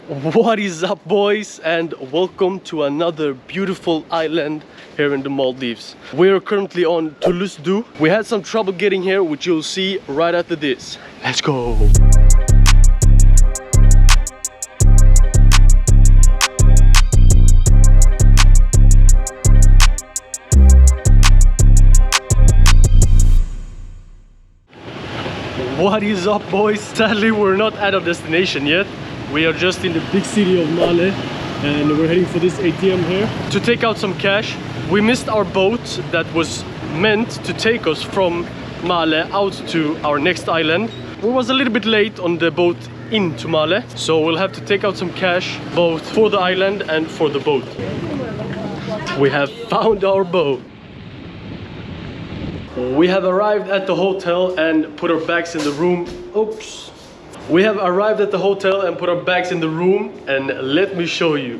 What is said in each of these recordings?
What is up, boys, and welcome to another beautiful island here in the Maldives. We are currently on Thulusdhoo. We had some trouble getting here, which you'll see right after this. Let's go. What is up, boys? Sadly, we're not at our destination yet. We are just in the big city of Malé and we're heading for this ATM here to take out some cash. We missed our boat that was meant to take us from Malé out to our next island. We was a little bit late on the boat into Malé, so we'll have to take out some cash both for the island and for the boat. We have found our boat. We have arrived at the hotel and put our bags in the room. Oops. We have arrived at the hotel and put our bags in the room, and let me show you.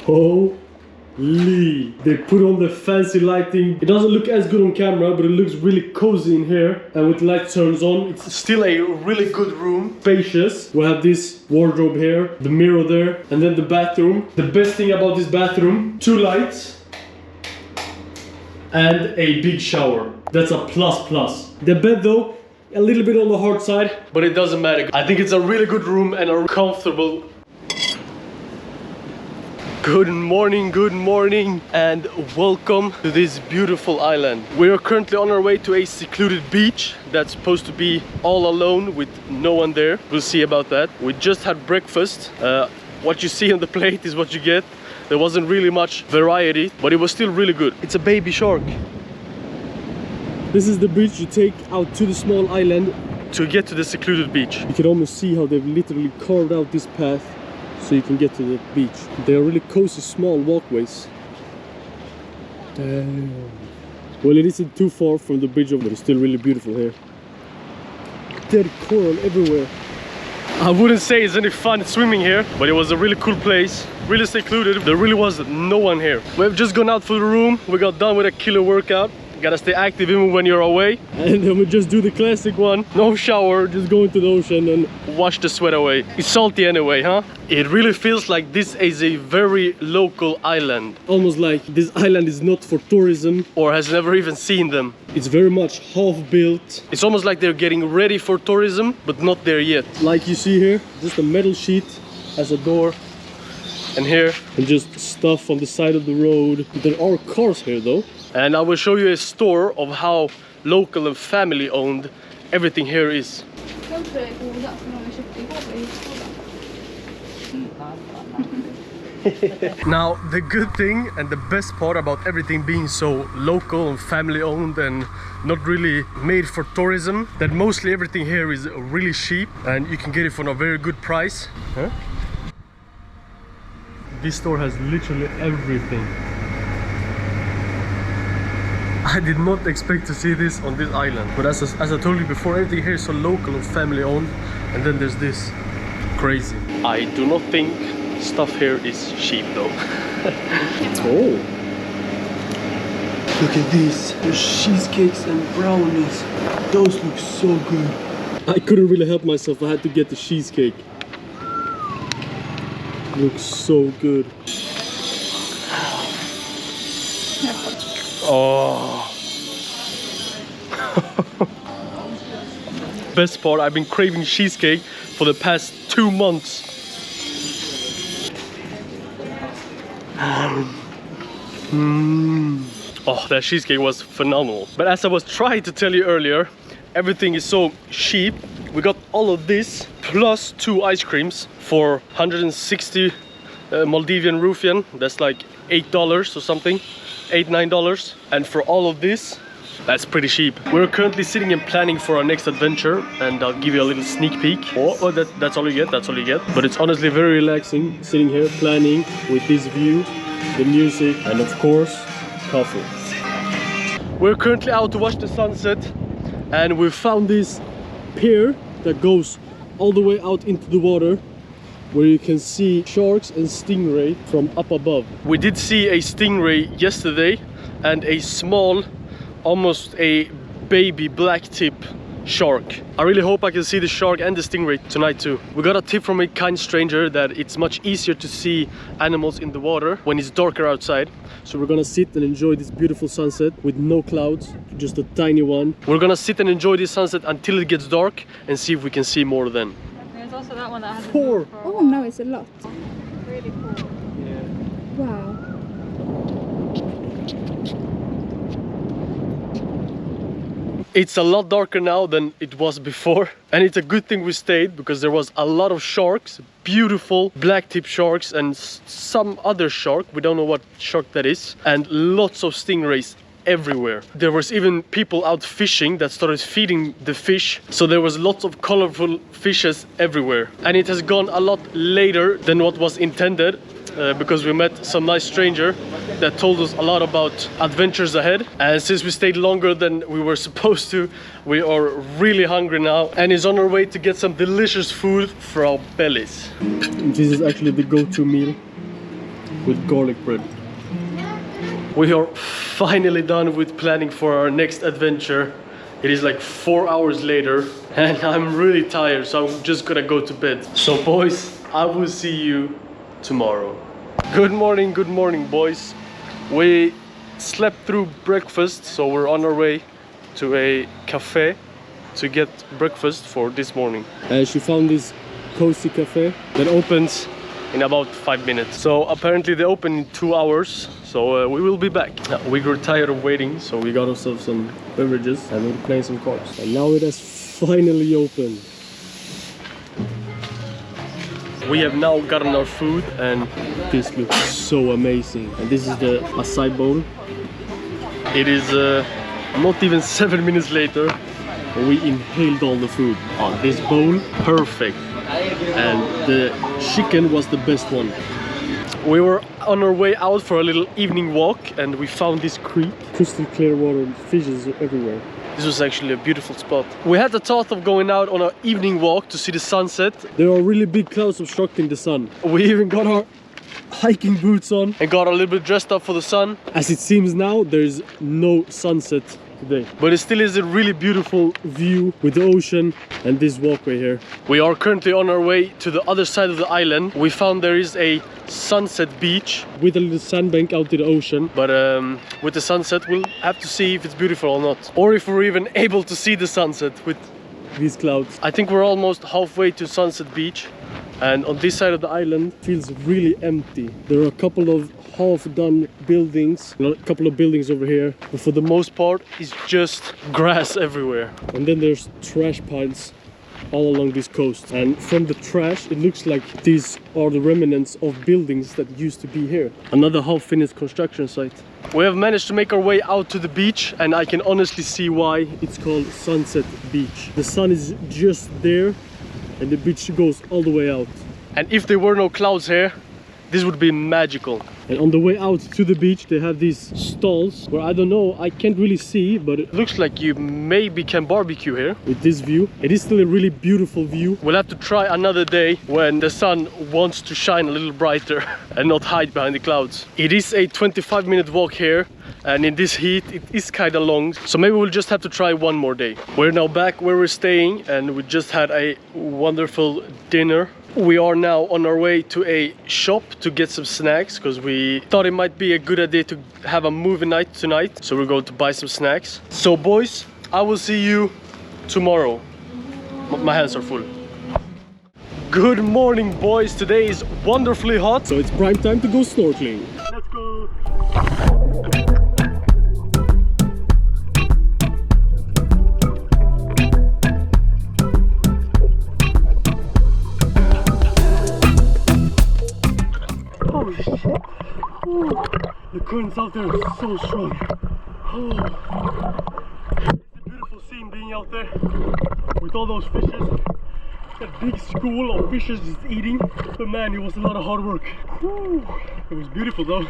Holy! They put on the fancy lighting. It doesn't look as good on camera, but it looks really cozy in here. And with the light turns on, it's still a really good room. Spacious. We have this wardrobe here, the mirror there, and then the bathroom. The best thing about this bathroom, 2 lights. And a big shower. That's a plus. The bed though, a little bit on the hard side, but it doesn't matter. I think it's a really good room and a comfortable. Good morning, and welcome to this beautiful island. We are currently on our way to a secluded beach that's supposed to be all alone with no one there. We'll see about that. We just had breakfast. What you see on the plate is what you get. There wasn't really much variety, but it was still really good. It's a baby shark. This is the bridge you take out to the small island to get to the secluded beach. You can almost see how they've literally carved out this path so you can get to the beach. They are really cozy, small walkways. Well, it isn't too far from the bridge, but it's still really beautiful here. Dead coral everywhere. I wouldn't say it's any fun swimming here, but it was a really cool place, really secluded. There really was no one here. We've just gone out for the room. We got done with a killer workout. Gotta stay active even when you're away. And then we just do the classic one. No shower, just go into the ocean and wash the sweat away. It's salty anyway, huh? It really feels like this is a very local island. Almost like this island is not for tourism or has never even seen them. It's very much half built. It's almost like they're getting ready for tourism, but not there yet. Like you see here, just a metal sheet as a door. And here, and just stuff on the side of the road. There are cars here though. And I will show you a store of how local and family owned everything here is. Now, the good thing and the best part about everything being so local and family owned and not really made for tourism, that mostly everything here is really cheap and you can get it for a very good price. Huh? This store has literally everything. I did not expect to see this on this island, but as I told you before, everything here is so local and family owned, and then there's this. Crazy. I do not think stuff here is cheap though. Oh! Look at this, there's cheesecakes and brownies. Those look so good. I couldn't really help myself, I had to get the cheesecake. Looks so good. Oh. Best part, I've been craving cheesecake for the past 2 months. Oh, that cheesecake was phenomenal. But as I was trying to tell you earlier, everything is so cheap. We got all of this plus 2 ice creams for 160 Maldivian rupiah. That's like $8 or something. $8–9, and for all of this, that's pretty cheap. We're currently sitting and planning for our next adventure, and I'll give you a little sneak peek. Oh, that's all you get, that's all you get. But it's honestly very relaxing, sitting here planning with this view, the music, and of course, coffee. We're currently out to watch the sunset, and we found this pier that goes all the way out into the water, where you can see sharks and stingray from up above. We did see a stingray yesterday and a small, almost a baby black tip shark. I really hope I can see the shark and the stingray tonight too. We got a tip from a kind stranger that it's much easier to see animals in the water when it's darker outside. So we're gonna sit and enjoy this beautiful sunset with no clouds, just a tiny one. We're gonna sit and enjoy this sunset until it gets dark and see if we can see more then. There's also that one that has 4. Oh no, it's a lot. really cool. Yeah. Wow. It's a lot darker now than it was before, and it's a good thing we stayed because there was a lot of sharks, beautiful black tip sharks and some other shark, we don't know what shark that is, and lots of stingrays everywhere. There was even people out fishing that started feeding the fish, so there was lots of colorful fishes everywhere. And it has gone a lot later than what was intended. Because we met some nice stranger that told us a lot about adventures ahead, and since we stayed longer than we were supposed to, we are really hungry now and is on our way to get some delicious food for our bellies. This is actually the go-to meal with garlic bread. We are finally done with planning for our next adventure. It is like 4 hours later and I'm really tired, so I'm just gonna go to bed. So boys, I will see you tomorrow. Good morning boys. We slept through breakfast, so we're on our way to a cafe to get breakfast for this morning. She found this cozy cafe that opens in about 5 minutes. So apparently they open in 2 hours, so we will be back. Now, we grew tired of waiting, so we got ourselves some beverages and we're playing some cards. And now it has finally opened. We have now gotten our food and this looks so amazing. And this is the acai bowl. It is not even 7 minutes later and we inhaled all the food. Oh, this bowl, perfect. And the chicken was the best one. We were on our way out for a little evening walk and we found this creek. Crystal clear water, fishes everywhere. This was actually a beautiful spot. We had the thought of going out on an evening walk to see the sunset. There are really big clouds obstructing the sun. We even got our hiking boots on and got a little bit dressed up for the sun. As it seems now, there's no sunset today. But it still is a really beautiful view with the ocean and this walkway here. We are currently on our way to the other side of the island. We found there is a sunset beach with a little sandbank out to the ocean, but with the sunset we'll have to see if it's beautiful or not, or if we're even able to see the sunset with these clouds. I think we're almost halfway to Sunset Beach, and on this side of the island feels really empty. There are a couple of half-done buildings, a couple of buildings over here, but for the most part it's just grass everywhere. And then there's trash piles all along this coast, and from the trash it looks like these are the remnants of buildings that used to be here. Another half-finished construction site. We have managed to make our way out to the beach, and I can honestly see why it's called Sunset Beach. The sun is just there and the beach goes all the way out. And if there were no clouds here, this would be magical. And on the way out to the beach they have these stalls where I don't know, I can't really see, but it looks like you maybe can barbecue here with this view. It is still a really beautiful view. We'll have to try another day when the sun wants to shine a little brighter and not hide behind the clouds. It is a 25-minute walk here, and in this heat it is kind of long, so maybe we'll just have to try one more day. We're now back where we're staying and we just had a wonderful dinner. We are now on our way to a shop to get some snacks because we thought it might be a good idea to have a movie night tonight. So we're going to buy some snacks. So boys, I will see you tomorrow. My hands are full. Good morning boys, today is wonderfully hot. So it's prime time to go snorkeling. Let's go! Holy shit! Oh, the currents out there are so strong. Oh. It's a beautiful scene being out there with all those fishes. That big school of fishes is eating. But man, it was a lot of hard work. Whew. It was beautiful though.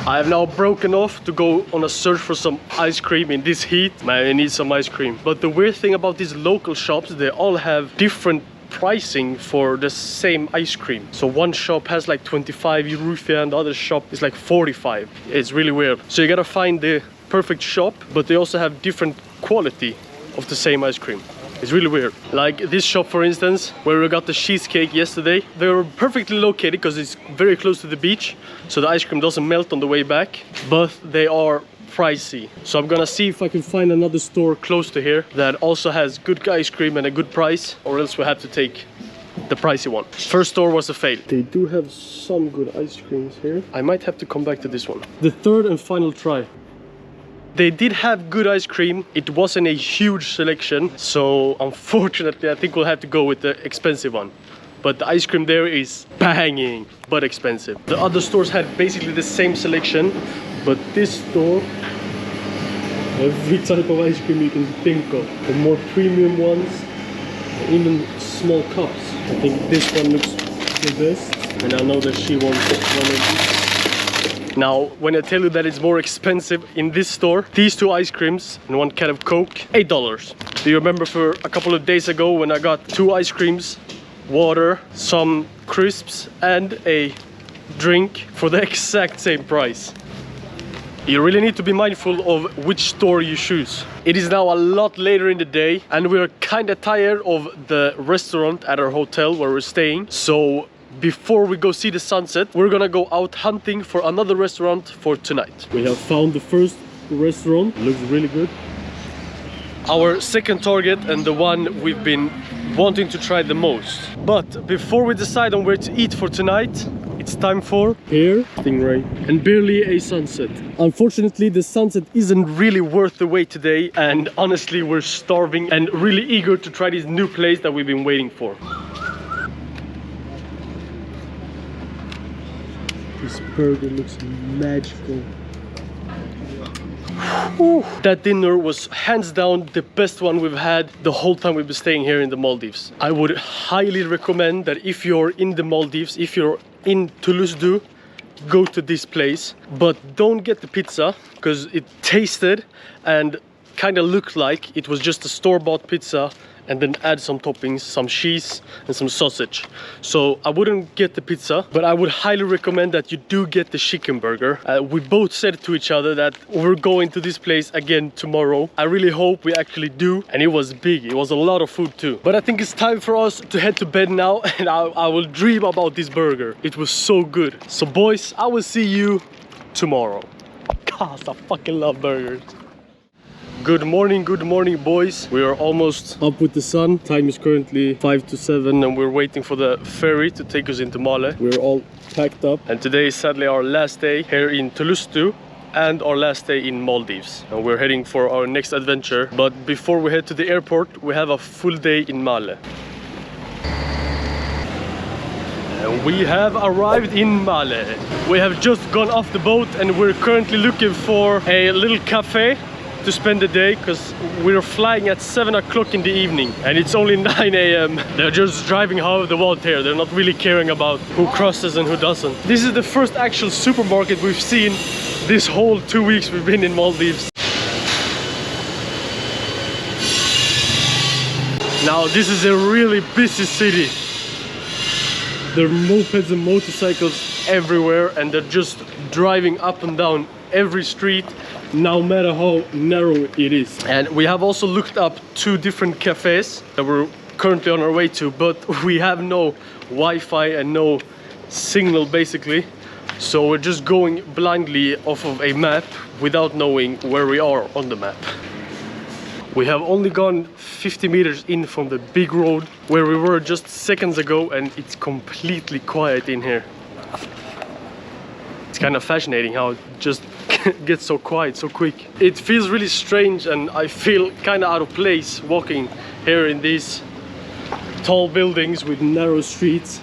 I have now broken off to go on a search for some ice cream in this heat. Man, I need some ice cream. But the weird thing about these local shops, they all have different pricing for the same ice cream. So one shop has like 25 rupiah and the other shop is like 45. It's really weird. So you gotta find the perfect shop, but they also have different quality of the same ice cream. It's really weird. Like this shop, for instance, where we got the cheesecake yesterday, they were perfectly located because it's very close to the beach, so the ice cream doesn't melt on the way back, but they are pricey. So I'm gonna see if I can find another store close to here that also has good ice cream and a good price, or else we have to take the pricey one. First store was a fail. They do have some good ice creams here. I might have to come back to this one. The third and final try. They did have good ice cream. It wasn't a huge selection, so unfortunately I think we'll have to go with the expensive one. But the ice cream there is banging, but expensive. The other stores had basically the same selection, but this store, every type of ice cream you can think of. The more premium ones, even small cups. I think this one looks the best, and I know that she wants one of these. Now, when I tell you that it's more expensive in this store, these two ice creams and one can of Coke, $8. Do you remember for a couple of days ago when I got two ice creams, water, some crisps and a drink for the exact same price? You really need to be mindful of which store you choose. It is now a lot later in the day and we're kind of tired of the restaurant at our hotel where we're staying. So before we go see the sunset, we're gonna go out hunting for another restaurant for tonight. We have found the first restaurant. It looks really good. Our second target and the one we've been wanting to try the most. But before we decide on where to eat for tonight, it's time for Pier, Stingray, and barely a sunset. Unfortunately, the sunset isn't really worth the wait today, and honestly, we're starving and really eager to try this new place that we've been waiting for. This burger looks magical. Ooh, that dinner was hands down the best one we've had the whole time we've been staying here in the Maldives. I would highly recommend that if you're in the Maldives, if you're in Thulusdhoo, go to this place. But don't get the pizza because it tasted and kind of looked like it was just a store-bought pizza, and then add some toppings, some cheese and some sausage. So I wouldn't get the pizza, but I would highly recommend that you do get the chicken burger. We both said to each other that we're going to this place again tomorrow. I really hope we actually do, and it was big. It was a lot of food too. But I think it's time for us to head to bed now, and I will dream about this burger. It was so good. So boys, I will see you tomorrow. God, I fucking love burgers. Good morning, boys. We are almost up with the sun. Time is currently 5 to 7 and we're waiting for the ferry to take us into Male. We're all packed up and today is sadly our last day here in Thulusdhoo and our last day in Maldives. And we're heading for our next adventure. But before we head to the airport, we have a full day in Male. And we have arrived in Male. We have just gone off the boat and we're currently looking for a little cafe to spend the day because we're flying at 7 o'clock in the evening and it's only 9 a.m. They're just driving how they want here. They're not really caring about who crosses and who doesn't. This is the first actual supermarket we've seen this whole 2 weeks we've been in Maldives. Now this is a really busy city. There are mopeds and motorcycles everywhere and they're just driving up and down every street, no matter how narrow it is. And we have also looked up 2 different cafes that we're currently on our way to, but we have no Wi-Fi and no signal basically. So we're just going blindly off of a map without knowing where we are on the map. We have only gone 50 meters in from the big road where we were just seconds ago and it's completely quiet in here. It's kind of fascinating how it just gets so quiet so quick. It feels really strange and I feel kind of out of place walking here in these tall buildings with narrow streets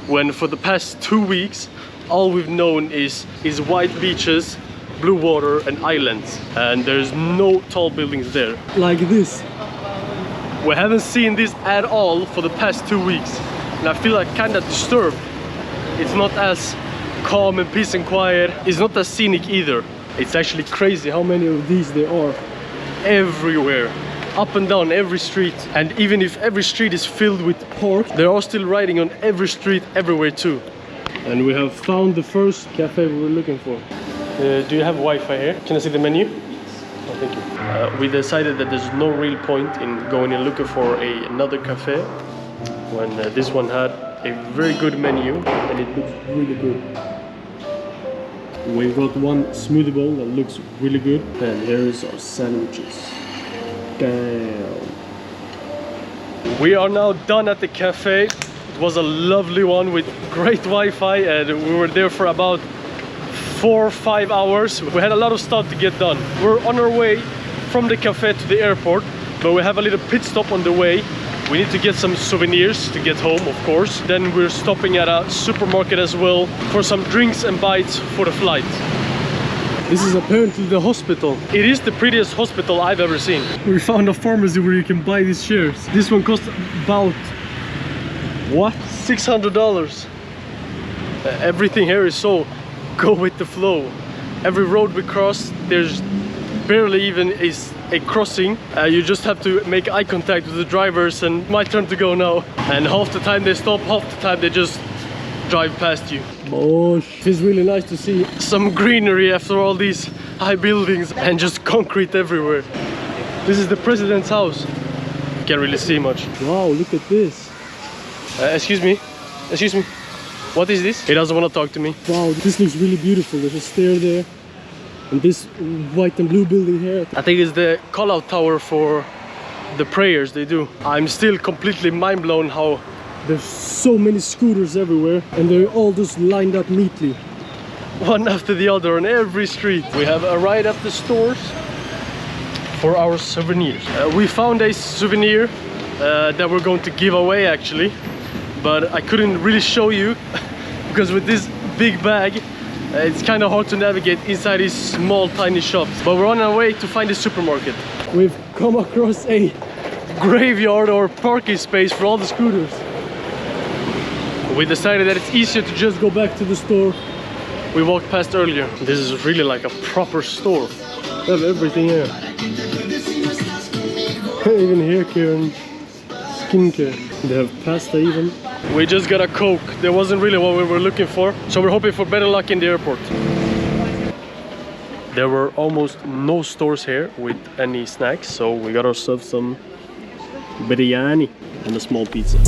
when for the past 2 weeks all we've known is white beaches, blue water and islands, and there's no tall buildings there like this. We haven't seen this at all for the past 2 weeks and I feel like kind of disturbed. It's not as calm and peace and quiet. It's not as scenic either. It's actually crazy how many of these there are everywhere, up and down every street. And even if every street is filled with parks, there are still riding on every street everywhere too. And we have found the first cafe we were looking for. Do you have Wi-Fi here? Can I see the menu? Oh, thank you. We decided that there's no real point in going and looking for another cafe when this one had a very good menu and it looks really good. We've got one smoothie bowl that looks really good, and here's our sandwiches. Damn. We are now done at the cafe. It was a lovely one with great Wi-Fi, and we were there for about 4 or 5 hours. We had a lot of stuff to get done. We're on our way from the cafe to the airport, but we have a little pit stop on the way. We need to get some souvenirs to get home, of course. Then we're stopping at a supermarket as well for some drinks and bites for the flight. This is apparently the hospital. It is the prettiest hospital I've ever seen. We found a pharmacy where you can buy these chairs. This one costs about, what? $600. Everything here is so go with the flow. Every road we cross, there's barely even a crossing. You just have to make eye contact with the drivers, and my turn to go now. And half the time they stop, half the time they just drive past you. Oh, it's really nice to see some greenery after all these high buildings and just concrete everywhere. This is the president's house. Can't really see much. Wow, look at this. Excuse me. What is this? He doesn't want to talk to me. Wow, this looks really beautiful. There's a stair there. And this white and blue building here, I think it's the call-out tower for the prayers they do. I'm still completely mind-blown how there's so many scooters everywhere, and they're all just lined up neatly, one after the other on every street. We have arrived at the stores for our souvenirs. We found a souvenir that we're going to give away actually, but I couldn't really show you because with this big bag it's kind of hard to navigate inside these small tiny shops. But we're on our way to find a supermarket. We've come across a graveyard or parking space for all the scooters. We decided that it's easier to just go back to the store we walked past earlier. This is really like a proper store. They have everything here. Even hair care and skincare. They have pasta even. We just got a Coke. That wasn't really what we were looking for, so we're hoping for better luck in the airport. There were almost no stores here with any snacks, so we got ourselves some biryani and a small pizza.